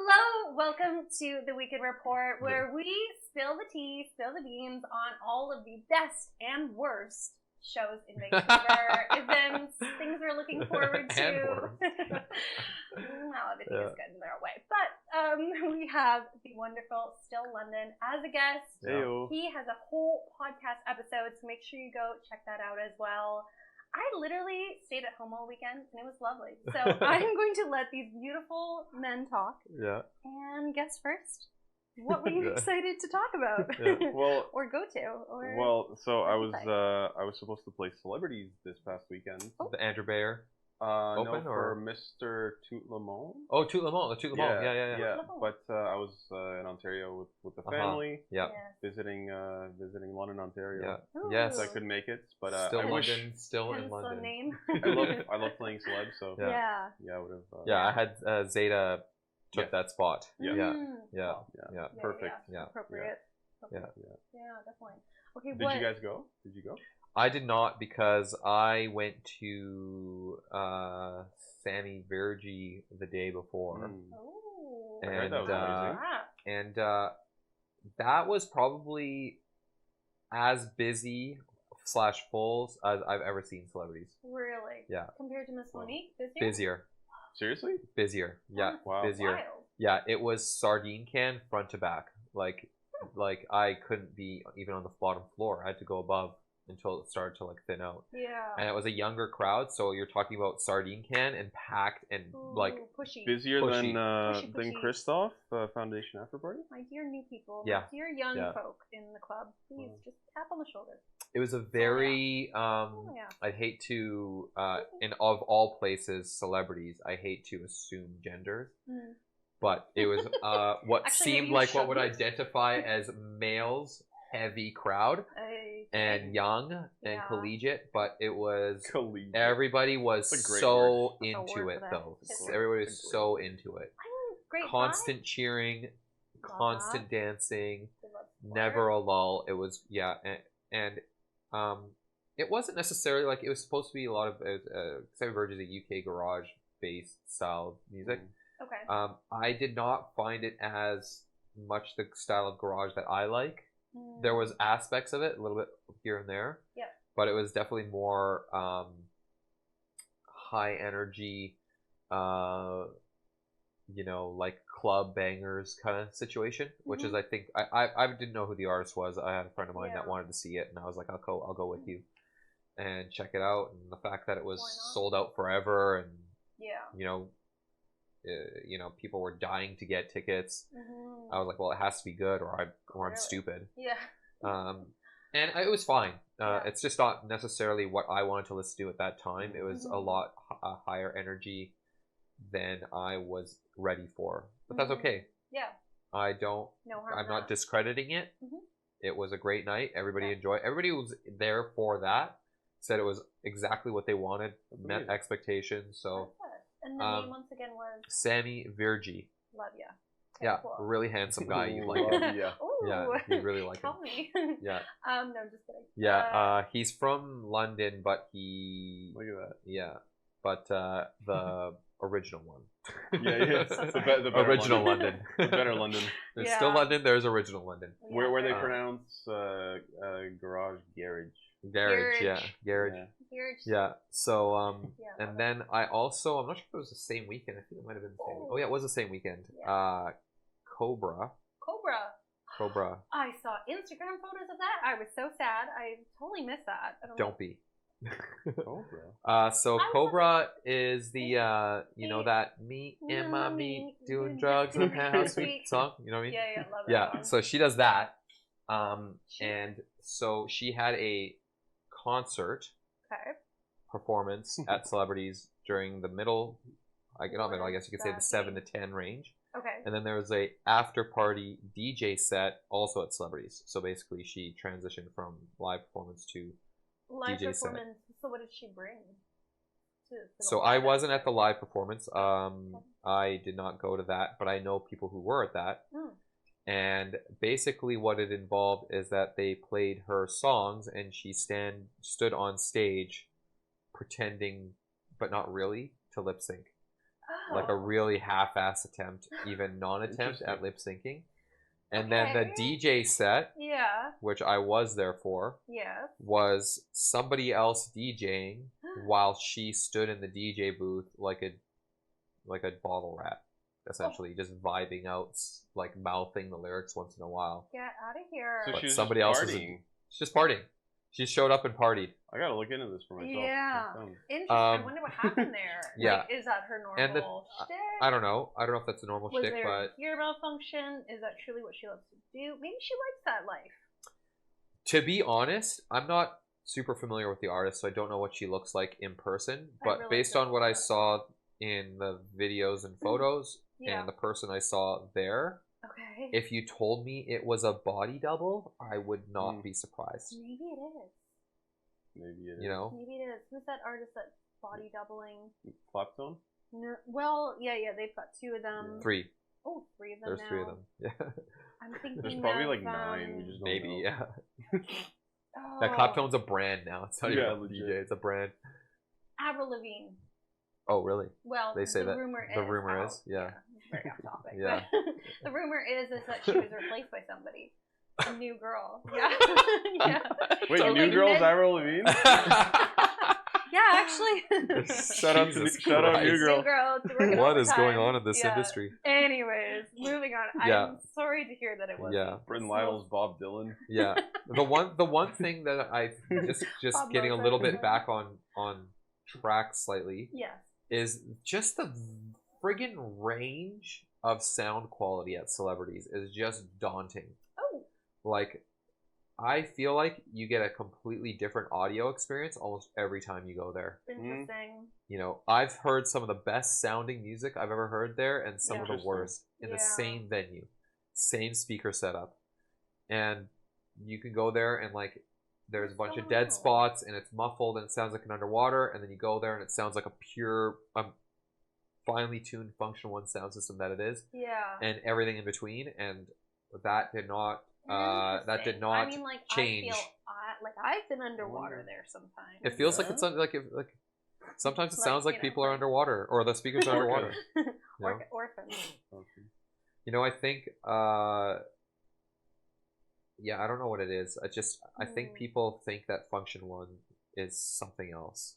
Hello, welcome to the Weekend Report, where we spill the tea, spill the beans on all of the best and worst shows in Vancouver, events, things we're looking forward to. Well, everything is good in their way. But we have the wonderful Still London as a guest. Hey-o. He has a whole podcast episode, so make sure you go check that out as well. I literally stayed at home all weekend, and it was lovely. So I'm going to let these beautiful men talk. Yeah. And guess first, what were you excited to talk about? Yeah. Well, or go to? Or so I was supposed to play Celebrities this past weekend. Oh. The Andrew Bayer. Open, no, for Mr. Tout Le Monde. Oh, Tout Le Monde. Tout Le Monde. Yeah. But I was in Ontario with the family. Yeah. Visiting London, Ontario. Yeah. Yes. So I couldn't make it, but still I wish. Still in London. Name. I love playing celebs. So yeah. I would have. I had Zeta took that spot. Yeah. Perfect. Yeah. Appropriate. Yeah, definitely. Okay. Did you guys go? Did you go? I did not, because I went to Sammy Vergy the day before. Oh. And that was probably as busy / full as I've ever seen Celebrities. Really? Yeah. Compared to Miss Monique, busier. Seriously? Busier. Yeah. Wow. Busier. Wild. Yeah, it was sardine can front to back. Like I couldn't be even on the bottom floor. I had to go above until it started to thin out. Yeah. And it was a younger crowd, so you're talking about sardine can and packed and pushy. Busier pushy. than Christoph Foundation After Party. My dear new people, Yeah. my dear young folk in the club, please just tap on the shoulder. It was a very I'd hate to of all places, Celebrities, I hate to assume genders. But it was what Actually, seemed like what would identify as males heavy crowd and young and collegiate, but it was everybody was so into it though. Everybody was so into it. Constant cheering, constant dancing, never a lull. It was and it wasn't necessarily it was supposed to be a lot of Sammy Verge is a UK garage based style music. Okay. I did not find it as much the style of garage that I like. There was aspects of it, a little bit here and there. Yeah. But it was definitely more high energy, club bangers kind of situation, which is I think I didn't know who the artist was. I had a friend of mine that wanted to see it, and I was like, I'll go with you and check it out. And the fact that it was sold out forever, and people were dying to get tickets. I was like, well, it has to be good, or I'm stupid. Yeah. And it was fine. It's just not necessarily what I wanted to listen to at that time. It was a lot higher energy than I was ready for, but that's okay. Yeah. I'm not discrediting it. It was a great night. Everybody enjoyed. Everybody who was there for that said it was exactly what they wanted, met expectations. So. And the name once again was? Sammy Vergy. Love ya. Okay, cool. A really handsome guy. You like him. Ooh, yeah, you really like him. Tell me. Yeah. No, I'm just kidding. Yeah, he's from London, but Look at that. Yeah, but the original one. The better original London. The better London. There's still London. There's original London. Yeah. Where they pronounce garage Garage, garage. Yeah. So and then I'm not sure if it was the same weekend. I think it might have been the same. Oh yeah, it was the same weekend. Yeah. Cobra. I saw Instagram photos of that. I was so sad. I totally missed that. Don't be. Cobra. So Cobra is the that me and my meat doing drugs and how sweet song. You know what I mean? Yeah, love that song. So she does that. And so she had a concert performance at Celebrities during the middle, I guess you could say the 7 to 10 range. Okay. And then there was a after party DJ set also at Celebrities. So basically she transitioned from live performance to live DJ performance. set. So what did she bring? So I wasn't at the live performance. I did not go to that, but I know people who were at that. And basically what it involved is that they played her songs and she stood on stage pretending, but not really, to lip sync. like a really half-ass attempt, even non-attempt at lip syncing. And then the DJ set, which I was there for, was somebody else DJing while she stood in the DJ booth like a bottle rat, essentially, just vibing out, like mouthing the lyrics once in a while. Get out of here. So but somebody else is just partying. She showed up and partied. I gotta look into this for myself. Yeah. Interesting. I wonder what happened there. Yeah. Like, is that her normal shtick? I don't know. I don't know if that's a normal shtick, but... Was but... there a ear malfunction? Is that truly what she loves to do? Maybe she likes that life. To be honest, I'm not super familiar with the artist, so I don't know what she looks like in person. But really based on what I saw in the videos and photos, and the person I saw there... Okay. If you told me it was a body double, I would not be surprised. Maybe it is. Maybe it is. You know? Maybe it is. Who's that artist that's body doubling? Claptones? No. Well, yeah, they've got 2 of them. 3. Oh, 3 of them. There's now. 3 of them. Yeah. I'm thinking there's probably like 9. We just don't maybe, know. Yeah. That Claptone's a brand now. It's not even a DJ. It's a brand. Avril Lavigne. Oh, really? Well, they say the rumor is. Yeah. Very off topic. Yeah. The rumor is that she was replaced by somebody. A new girl. Yeah. Yeah. Wait, so new girl's Avril Lavigne? Yeah, actually. Shout out new girl. What is going on in this industry? Anyways, moving on. I'm sorry to hear that it was. Yeah. Bryn Lytle's Bob Dylan. Yeah. The one thing that I just getting a little bit back on track slightly. Yes. Is just the friggin' range of sound quality at celebrities is just daunting. Oh. Like, I feel like you get a completely different audio experience almost every time you go there. Interesting. You know, I've heard some of the best sounding music I've ever heard there and some of the worst in the same venue. Same speaker setup. And you can go there and like, there's a bunch of dead spots and it's muffled and it sounds like an underwater, and then you go there and it sounds like a pure, finely tuned Function 1 sound system that it is. Yeah. And everything in between, and that did not I mean, like, change. I feel like I've been underwater there sometimes. It feels like it's like sometimes it sounds like people are underwater or the speakers are underwater. Orphans. You know, I think yeah, I don't know what it is. I think people think that Function 1 is something else.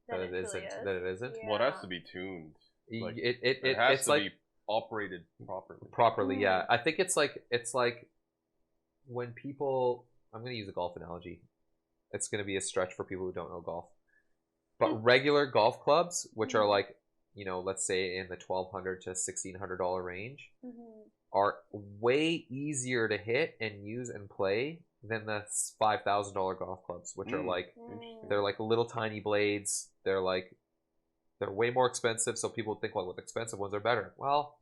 That it isn't. That it isn't. Yeah. Well, it has to be tuned. Like, it has it's to like be operated properly. Properly, yeah. I think it's like when people. I'm going to use a golf analogy. It's going to be a stretch for people who don't know golf. But regular golf clubs, which are like, you know, let's say in the $1,200 to $1,600 range, are way easier to hit and use and play than the $5,000 golf clubs, which are like, they're like little tiny blades. They're way more expensive. So people think, well, the expensive ones are better. Well,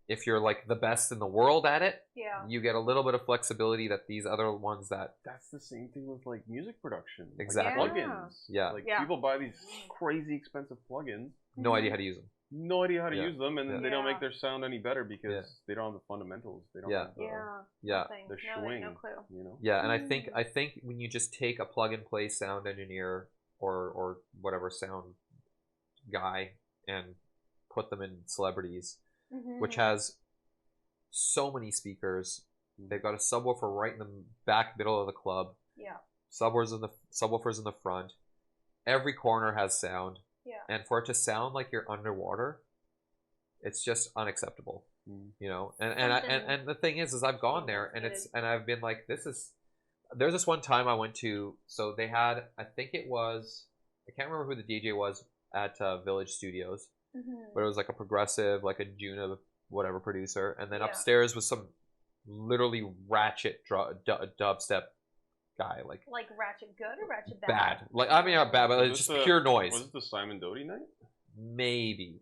if you're like the best in the world at it, you get a little bit of flexibility that these other ones that's the same thing with like music production. Exactly. Like plugins. Yeah. Like people buy these crazy expensive plugins. No idea how to use them. No idea how to use them, and then they don't make their sound any better because they don't have the fundamentals. They don't have the swing. No clue. You know? Yeah, and I think when you just take a plug and play sound engineer or whatever sound guy and put them in celebrities, which has so many speakers, they've got a subwoofer right in the back middle of the club. Yeah. Subwoofers in the front. Every corner has sound. Yeah. And for it to sound like you're underwater, it's just unacceptable. You know? And the thing is I've gone there and I've been like, there's this one time I went to, so they had, I think it was, I can't remember who the DJ was at Village Studios, but it was like a progressive, like a Juna whatever producer, and then upstairs was some literally ratchet dubstep guy, like ratchet good or ratchet bad? Bad. Like, I mean, not bad, but it's just pure noise. Was it the Simon Doty night? Maybe.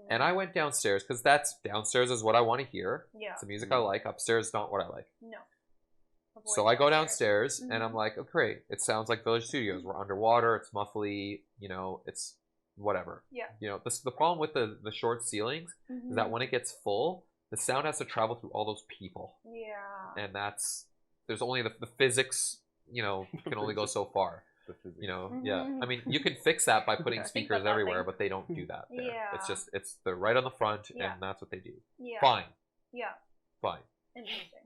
And I went downstairs because downstairs is what I want to hear. Yeah. It's the music I like. Upstairs is not what I like. No. So I go downstairs and I'm like, oh great, it sounds like Village Studios. We're underwater. It's muffly. You know, it's whatever. Yeah. You know, the problem with the short ceilings is that when it gets full, the sound has to travel through all those people. Yeah. And there's only the physics, you know, can only go so far. physics. You know, yeah. I mean, you can fix that by putting speakers everywhere, but they don't do that there. Yeah. They're right on the front, and that's what they do. Yeah. Fine. Yeah. Fine. Interesting.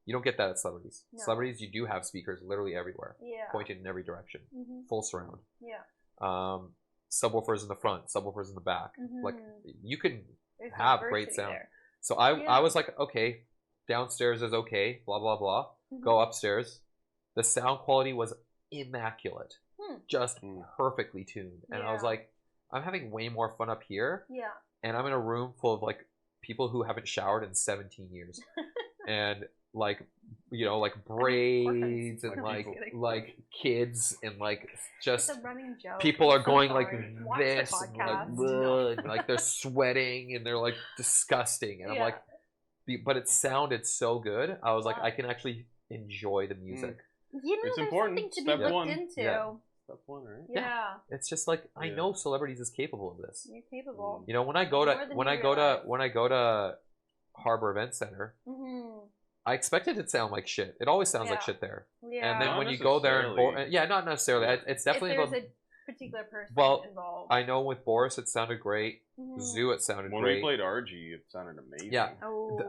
You don't get that at celebrities. No. Celebrities, you do have speakers literally everywhere, pointed in every direction, full surround. Yeah. Subwoofers in the front, subwoofers in the back. Like you can have great sound. There. So I was like, okay, downstairs is okay, blah blah blah. Go upstairs. The sound quality was immaculate, just perfectly tuned, and I was like, I'm having way more fun up here. Yeah. And I'm in a room full of like people who haven't showered in 17 years, and like, you know, like braids and like kids and like just it's a running joke. People are going like this and like they're sweating and they're like disgusting, and I'm like, but it sounded so good. I was like, I can actually enjoy the music. You know, it's there's important. Something to be looked into. Step one, right? Yeah. It's just like I know celebrities is capable of this. You're capable. You know, when I go to Harbor Event Center, I expect it to sound like shit. It always sounds like shit there. Yeah. And then not when you go there, not necessarily. It's definitely if there's a particular person involved. I know with Boris it sounded great. Zoo it sounded great. When we played RG, it sounded amazing. Yeah.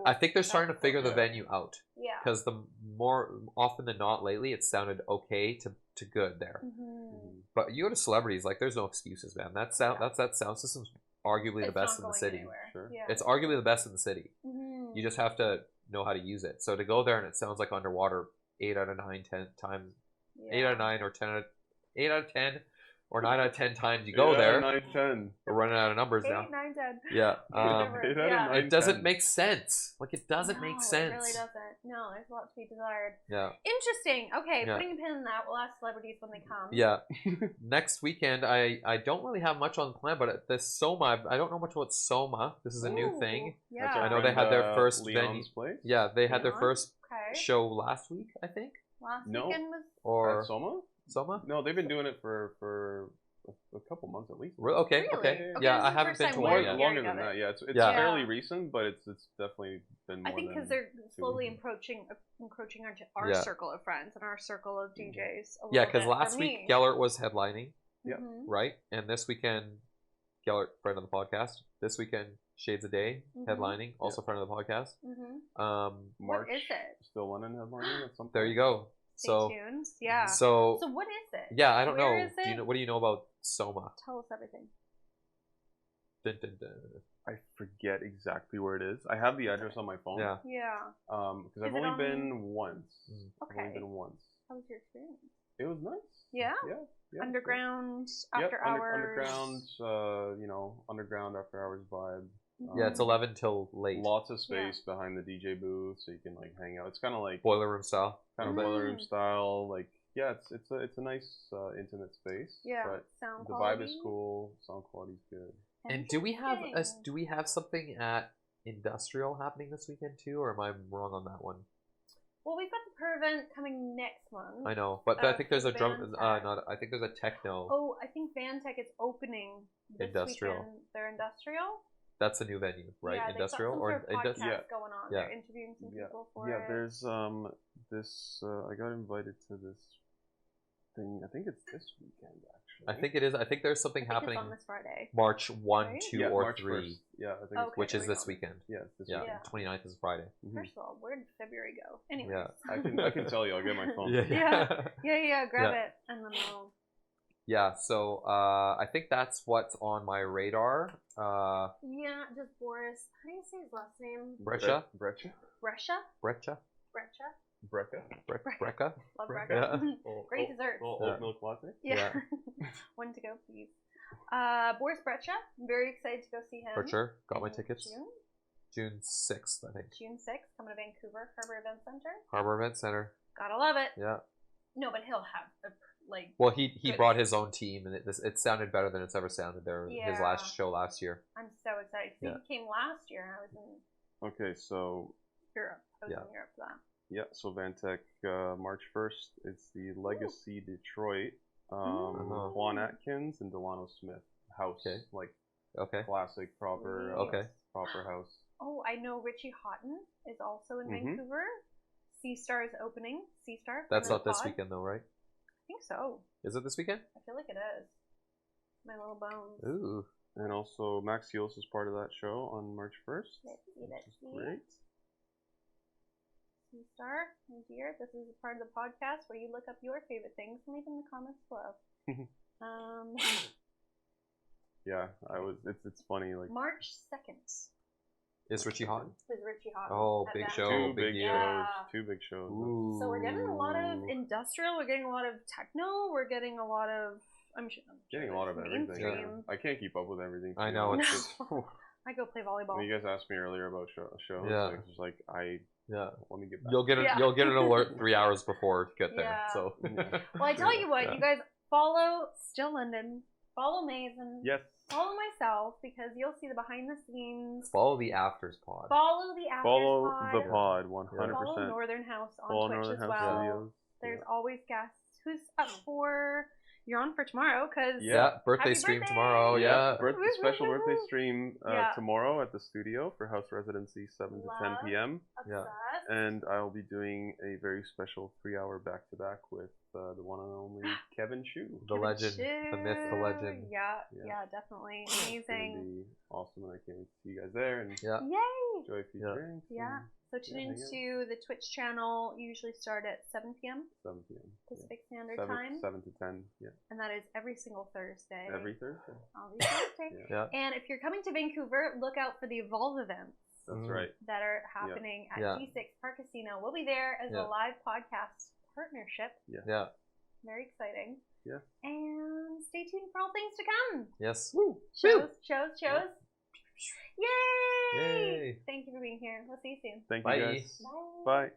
I think they're starting to figure the venue out. Yeah. Because the more often than not lately, it sounded okay to good there. But you go to celebrities, like there's no excuses, man. That sound system's arguably the best in the city. Sure. Yeah. It's arguably the best in the city. You just have to know how to use it. So to go there and it sounds like underwater 8 out of 9, 10 times, 8 out of 9 or 8 out of 10 or 9 out of 10 times you go there. 9, 10. We're running out of numbers now. 8, 9, 10. Yeah. 8 out of 9, it doesn't make sense. Like it doesn't make sense. It really doesn't. No, there's a lot to be desired. Yeah. Interesting. Okay, putting a pin in that. We'll ask celebrities when they come. Yeah. Next weekend, I don't really have much on the plan, but at this Soma, I don't know much about Soma. This is a new thing. Yeah. I know they had their first venue. Place? Yeah, they had their first show last week, I think. Last weekend was... Or Soma? Soma? No, they've been doing it for a couple months at least. Okay, really? Okay. Yeah, I haven't been to one yet. Longer than that, yeah. It's fairly recent, but it's definitely been more I think because they're slowly encroaching onto our circle of friends and our circle of DJs. Yeah, because last week Gellert was headlining, right? And this weekend, Gellert, friend of the podcast. This weekend, Shades of Day headlining, also friend of the podcast. March, what is it? Still London headlining at some point. There you go. Stay tuned. Yeah. So what is it? Yeah, I don't know. What do you know about Soma? Tell us everything. Dun, dun, dun. I forget exactly where it is. I have the address on my phone. Yeah. Yeah. Because I've only been once. Okay. I've only been once. How was your experience? It was nice. Yeah. Yeah. Underground, after hours. Underground. Underground after hours vibe. Yeah, it's 11 till late. Lots of space behind the DJ booth, so you can like hang out. It's kind of like boiler room style. Boiler room style. Like it's a nice intimate space. Yeah, but sound the quality. vibe is cool. Sound quality's good. And do we have something at Industrial happening this weekend too, or am I wrong on that one? Well, we've got the Per event coming next month. I know, but I think there's a drum. I think there's a techno. Oh, I think Vantech is opening this Industrial. Weekend. They're Industrial. That's a new venue, right? Yeah, Industrial or podcast going on. Yeah. They're interviewing some people for it. Yeah, there's this. I got invited to this thing. I think it's this weekend actually. I think it is. I think there's something happening on this Friday. March 1, right? 2, or March 3. 1st. Yeah, I think it's which is this weekend. Yeah, it's this weekend. 29th is Friday. First of all, where did February go? Anyway. Yeah, I can tell you. I'll get my phone. Yeah. Grab it and then we'll. Yeah, so I think that's what's on my radar. Yeah, just Boris. How do you say his last name? Brejcha. Brejcha. Love Brejcha. Yeah. Great dessert. Oat milk latte. Yeah. One to go, please. Boris Brejcha. I'm very excited to go see him. For sure. Got my tickets. June 6th, I think. June 6th, coming to Vancouver, Harbor Event Center. Harbor Event Center. Gotta love it. Yeah. No, but he'll have Well, he brought his own team, and it sounded better than it's ever sounded there. His last show last year. I'm so excited. He came last year, and I was in. Okay, so. Europe. I was in Europe for that. Yeah, so Vantech, March 1st. It's the Legacy Detroit. Juan Atkins and Delano Smith house. Classic proper. Proper house. Oh, I know Richie Houghton is also in Vancouver. Sea Star is opening. Sea Star. That's not this weekend though, right? think so. Is it this weekend? I feel like it is. My little bones. Ooh. And also, Maxios is part of that show on March 1st. Which is great. Star, my dear, this is a part of the podcast where you look up your favorite things and leave in the comments below. Yeah, it's funny. Like March 2nd. Is Richie Hawtin? Is Richie Hawtin? Oh, big show. Two big shows. Two big shows. Ooh. So we're getting a lot of industrial. We're getting a lot of techno. We're getting a lot of. I'm getting a lot of everything. Yeah. I can't keep up with everything. I know. I go play volleyball. When you guys asked me earlier about shows. Yeah. It's like let me get back. You'll get an alert 3 hours before you get there. Yeah. So. Well, I tell you what, you guys follow Still London, follow Mazen. Yes. Follow myself because you'll see the behind the scenes. Follow the Afters Pod. Follow the pod 100%. Follow Northern House on Twitch as well. Studios. There's always guests. Who's up for? You're on for tomorrow because birthday stream tomorrow. Yeah, special birthday stream tomorrow at the studio for house residency 7 to 10 p.m. Obsessed. And I'll be doing a very special 3-hour back-to-back with the one and only Kevin Shu. The legend, the myth, the legend. Yeah, definitely. Amazing. It's gonna be awesome, and I can't wait to see you guys there. And yay! Enjoy a few drinks. Yeah. So tune into the Twitch channel. Usually start at 7 p.m. 7 p.m. Pacific Standard Time. 7 to 10. Yeah. And that is every single Thursday. Every Thursday. Every Thursday. And if you're coming to Vancouver, look out for the Evolve events. That's right. That are happening at G6 Park Casino. We'll be there as a live podcast partnership. Yeah. Very exciting. Yeah. And stay tuned for all things to come. Yes. Woo. Shows. Yay! Thank you for being here. We'll see you soon. Thank you guys. Bye. Bye.